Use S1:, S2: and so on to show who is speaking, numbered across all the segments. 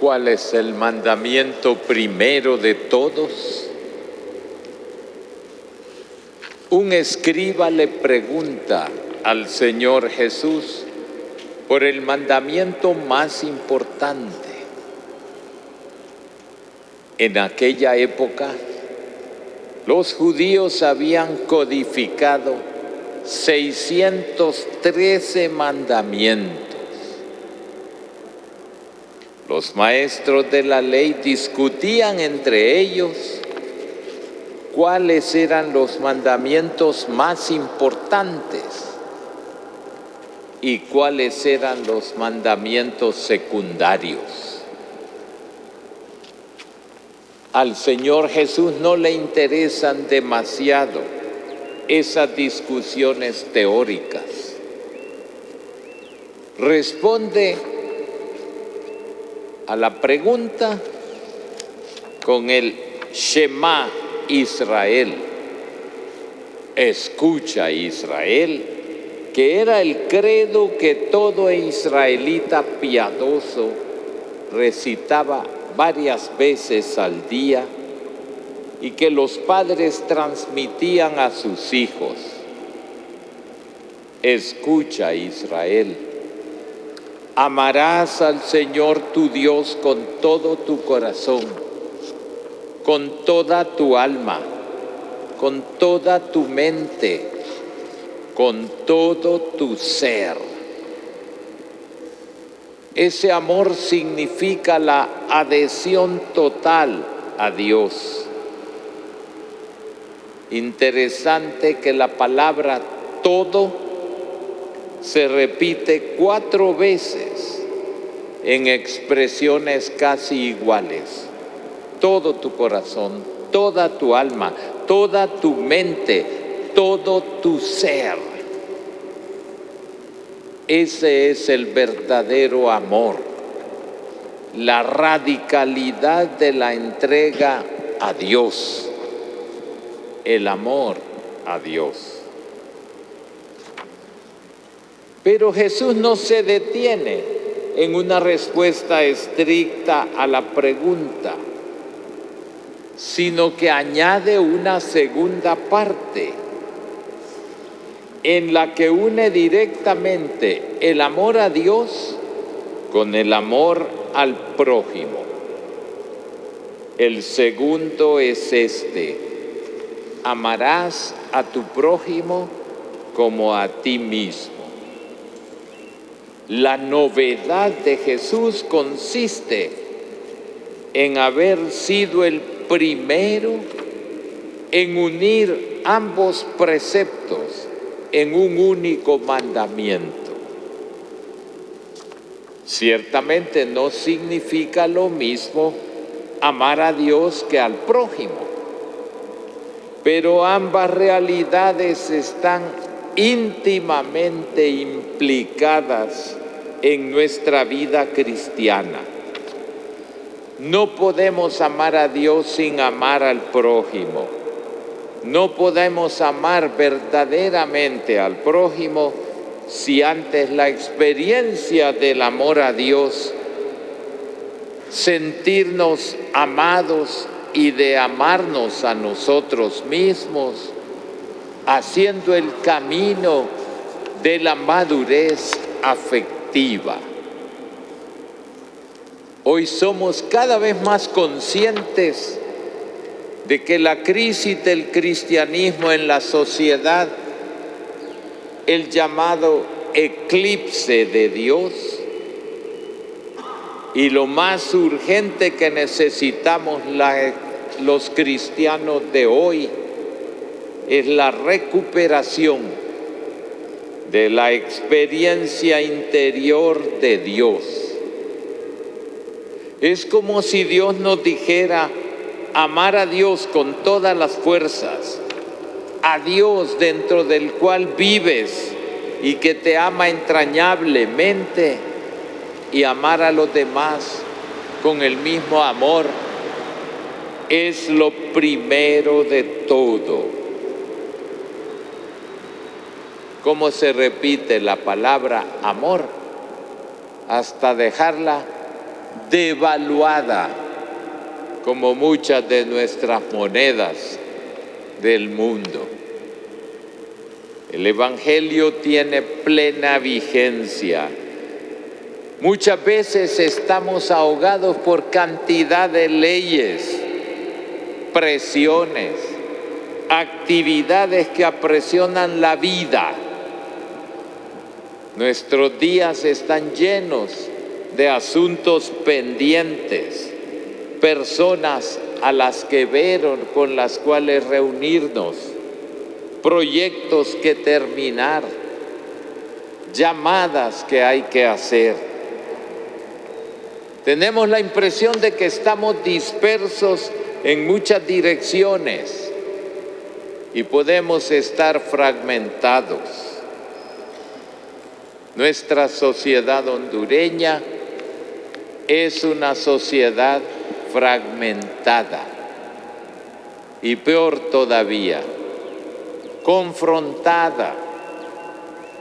S1: ¿Cuál es el mandamiento primero de todos? Un escriba le pregunta al Señor Jesús por el mandamiento más importante. En aquella época, los judíos habían codificado 613 mandamientos. Los maestros de la ley discutían entre ellos cuáles eran los mandamientos más importantes y cuáles eran los mandamientos secundarios. Al Señor Jesús no le interesan demasiado esas discusiones teóricas. Responde a la pregunta con el Shema Israel. Escucha, Israel, que era el credo que todo israelita piadoso recitaba varias veces al día y que los padres transmitían a sus hijos. Escucha, Israel, amarás al Señor tu Dios con todo tu corazón, con toda tu alma, con toda tu mente, con todo tu ser. Ese amor significa la adhesión total a Dios. Interesante que la palabra todo se repite 4 veces en expresiones casi iguales. Todo tu corazón, toda tu alma, toda tu mente, todo tu ser. Ese es el verdadero amor, la radicalidad de la entrega a Dios, el amor a Dios. Pero Jesús no se detiene en una respuesta estricta a la pregunta, sino que añade una segunda parte en la que une directamente el amor a Dios con el amor al prójimo. El segundo es este: amarás a tu prójimo como a ti mismo. La novedad de Jesús consiste en haber sido el primero en unir ambos preceptos en un único mandamiento. Ciertamente no significa lo mismo amar a Dios que al prójimo, pero ambas realidades están íntimamente implicadas en nuestra vida cristiana. No podemos amar a Dios sin amar al prójimo. No podemos amar verdaderamente al prójimo si antes la experiencia del amor a Dios, sentirnos amados y de amarnos a nosotros mismos, haciendo el camino de la madurez afectiva. Hoy somos cada vez más conscientes de que la crisis del cristianismo en la sociedad, el llamado eclipse de Dios, y lo más urgente que necesitamos los cristianos de hoy es la recuperación de la experiencia interior de Dios. Es como si Dios nos dijera: amar a Dios con todas las fuerzas, a Dios dentro del cual vives y que te ama entrañablemente, y amar a los demás con el mismo amor, es lo primero de todo. ¿Cómo se repite la palabra amor hasta dejarla devaluada, como muchas de nuestras monedas del mundo. El Evangelio tiene plena vigencia. Muchas veces estamos ahogados por cantidad de leyes, presiones, actividades que apresionan la vida. Nuestros días están llenos de asuntos pendientes, personas a las que ver o con las cuales reunirnos, proyectos que terminar, llamadas que hay que hacer. Tenemos la impresión de que estamos dispersos en muchas direcciones y podemos estar fragmentados. Nuestra sociedad hondureña es una sociedad fragmentada y peor todavía, confrontada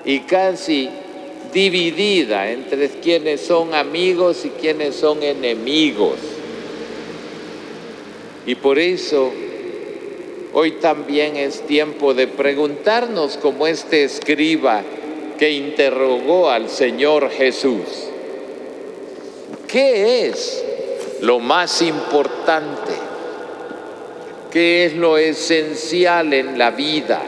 S1: y casi dividida entre quienes son amigos y quienes son enemigos. Y por eso hoy también es tiempo de preguntarnos, como este escriba que interrogó al Señor Jesús: ¿qué es lo más importante? ¿Qué es lo esencial en la vida?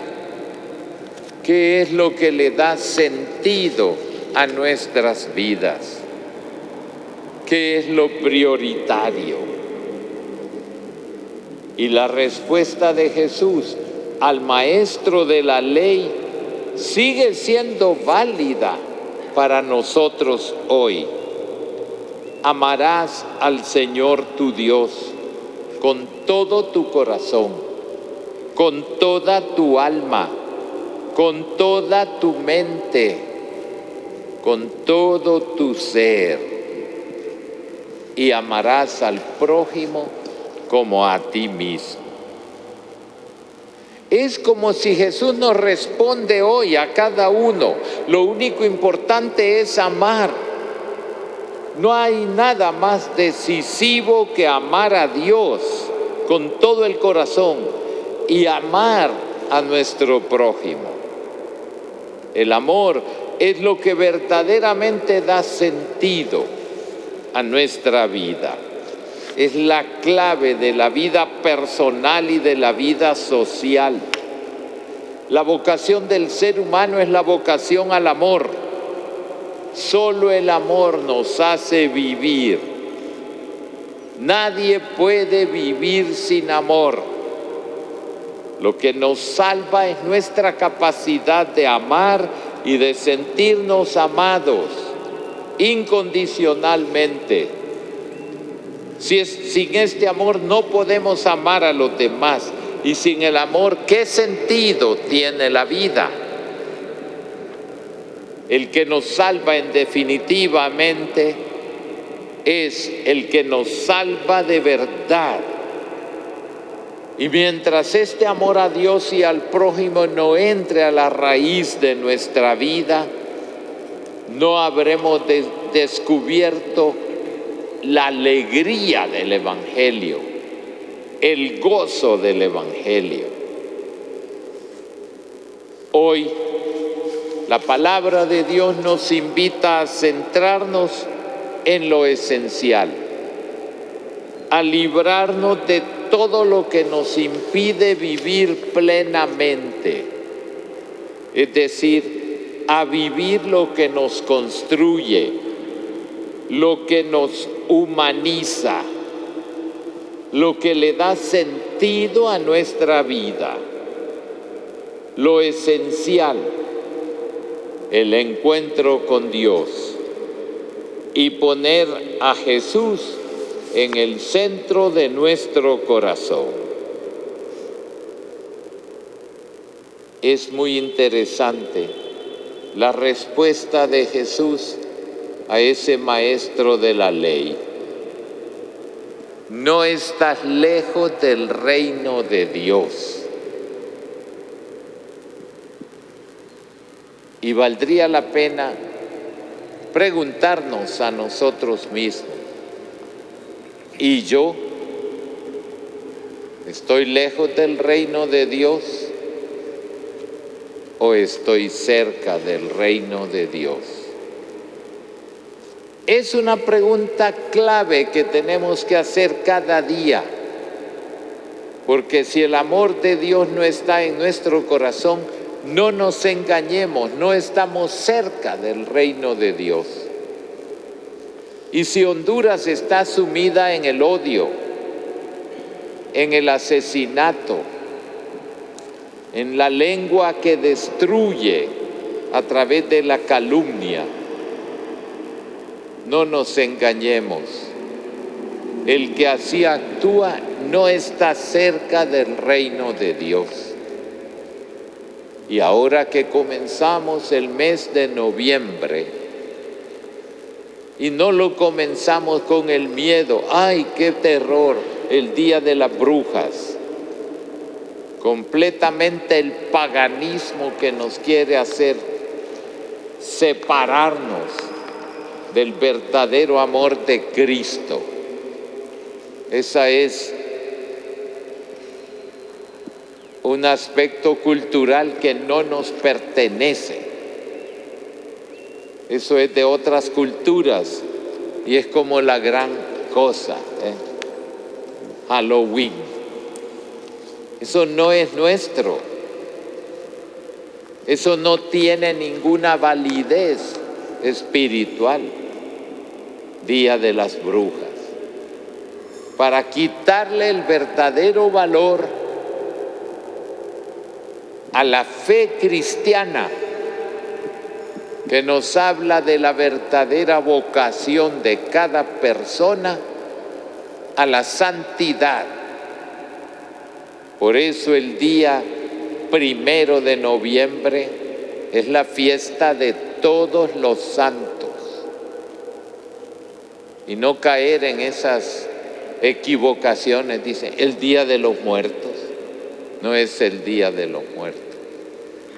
S1: ¿Qué es lo que le da sentido a nuestras vidas? ¿Qué es lo prioritario? Y la respuesta de Jesús al maestro de la ley sigue siendo válida para nosotros hoy. Amarás al Señor tu Dios con todo tu corazón, con toda tu alma, con toda tu mente, con todo tu ser, y amarás al prójimo como a ti mismo. Es como si Jesús nos responde hoy a cada uno: lo único importante es amar. No hay nada más decisivo que amar a Dios con todo el corazón y amar a nuestro prójimo. El amor es lo que verdaderamente da sentido a nuestra vida. Es la clave de la vida personal y de la vida social. La vocación del ser humano es la vocación al amor. Solo el amor nos hace vivir. Nadie puede vivir sin amor. Lo que nos salva es nuestra capacidad de amar y de sentirnos amados incondicionalmente. Sin este amor no podemos amar a los demás, y sin el amor, ¿qué sentido tiene la vida? El que nos salva en definitivamente es el que nos salva de verdad. Y mientras este amor a Dios y al prójimo no entre a la raíz de nuestra vida, no habremos descubierto la alegría del Evangelio, el gozo del Evangelio. Hoy, la palabra de Dios nos invita a centrarnos en lo esencial, a librarnos de todo lo que nos impide vivir plenamente, es decir, a vivir lo que nos construye, lo que nos humaniza, lo que le da sentido a nuestra vida, lo esencial, el encuentro con Dios, y poner a Jesús en el centro de nuestro corazón. Es muy interesante la respuesta de Jesús a ese maestro de la ley: no estás lejos del reino de Dios. Y valdría la pena preguntarnos a nosotros mismos: ¿Y yo? ¿Estoy lejos del reino de Dios o estoy cerca del reino de Dios? Es una pregunta clave que tenemos que hacer cada día, porque si el amor de Dios no está en nuestro corazón, no nos engañemos, no estamos cerca del reino de Dios. Y si Honduras está sumida en el odio, en el asesinato, en la lengua que destruye a través de la calumnia, no nos engañemos. El que así actúa no está cerca del reino de Dios. Y ahora que comenzamos el mes de noviembre, y no lo comenzamos con el miedo, ¡ay, qué terror! El día de las brujas, completamente el paganismo que nos quiere hacer separarnos del verdadero amor de Cristo. Esa es un aspecto cultural que no nos pertenece. Eso es de otras culturas y es como la gran cosa, Halloween. Eso no es nuestro. Eso no tiene ninguna validez espiritual. Día de las Brujas. Para quitarle el verdadero valor a la fe cristiana, que nos habla de la verdadera vocación de cada persona a la santidad. Por eso el día 1 de noviembre es la fiesta de todos los santos. Y no caer en esas equivocaciones, dice, el día de los muertos. No es el día de los muertos.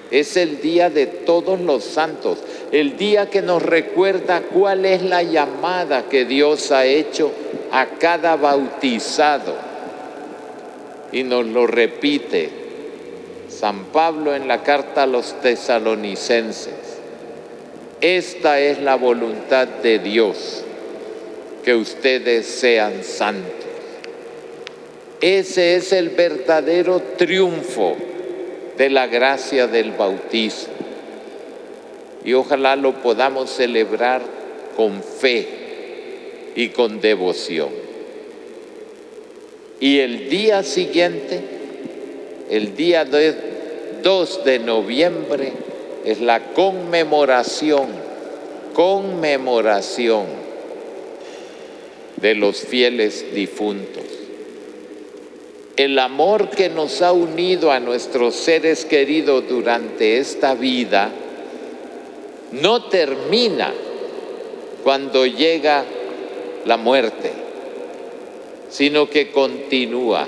S1: Es el día de todos los santos, el día que nos recuerda cuál es la llamada que Dios ha hecho a cada bautizado. Y nos lo repite San Pablo en la carta a los tesalonicenses. Esta es la voluntad de Dios, que ustedes sean santos. Ese es el verdadero triunfo de la gracia del bautismo. Y ojalá lo podamos celebrar con fe y con devoción. Y el día siguiente, el día 2 de noviembre, es la conmemoración de los fieles difuntos. El amor que nos ha unido a nuestros seres queridos durante esta vida no termina cuando llega la muerte, sino que continúa.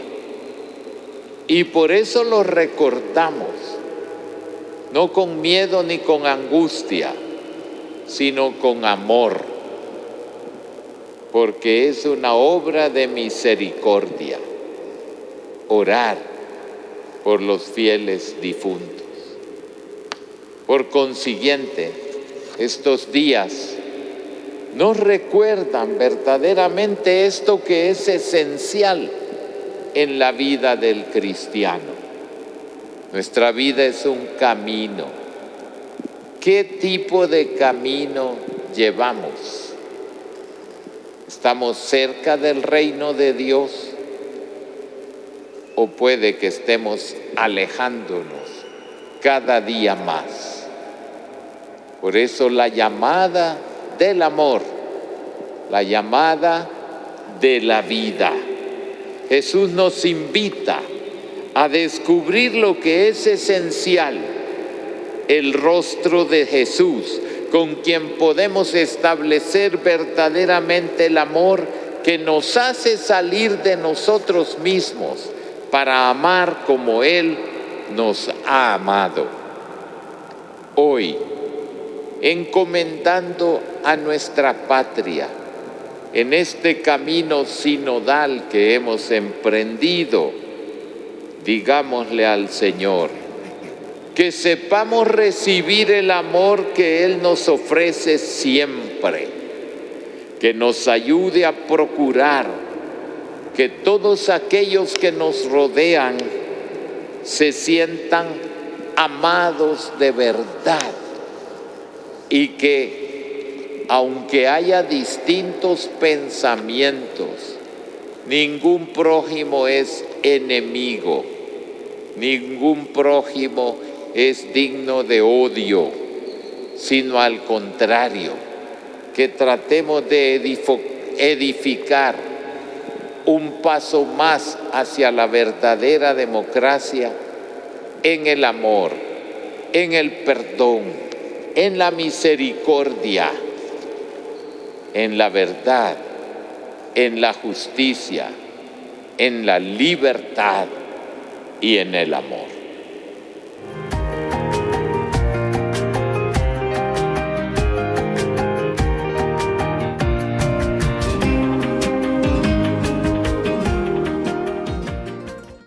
S1: Y por eso lo recordamos, no con miedo ni con angustia, sino con amor, porque es una obra de misericordia. Orar por los fieles difuntos. Por consiguiente, estos días nos recuerdan verdaderamente esto que es esencial en la vida del cristiano. Nuestra vida es un camino. ¿Qué tipo de camino llevamos? ¿Estamos cerca del reino de Dios? O puede que estemos alejándonos cada día más. Por eso la llamada del amor, la llamada de la vida. Jesús nos invita a descubrir lo que es esencial, el rostro de Jesús, con quien podemos establecer verdaderamente el amor que nos hace salir de nosotros mismos para amar como Él nos ha amado. Hoy, encomendando a nuestra patria, en este camino sinodal que hemos emprendido, digámosle al Señor, que sepamos recibir el amor que Él nos ofrece siempre, que nos ayude a procurar que todos aquellos que nos rodean se sientan amados de verdad y que, aunque haya distintos pensamientos, ningún prójimo es enemigo, ningún prójimo es digno de odio, sino al contrario, que tratemos de edificar un paso más hacia la verdadera democracia en el amor, en el perdón, en la misericordia, en la verdad, en la justicia, en la libertad y en el amor.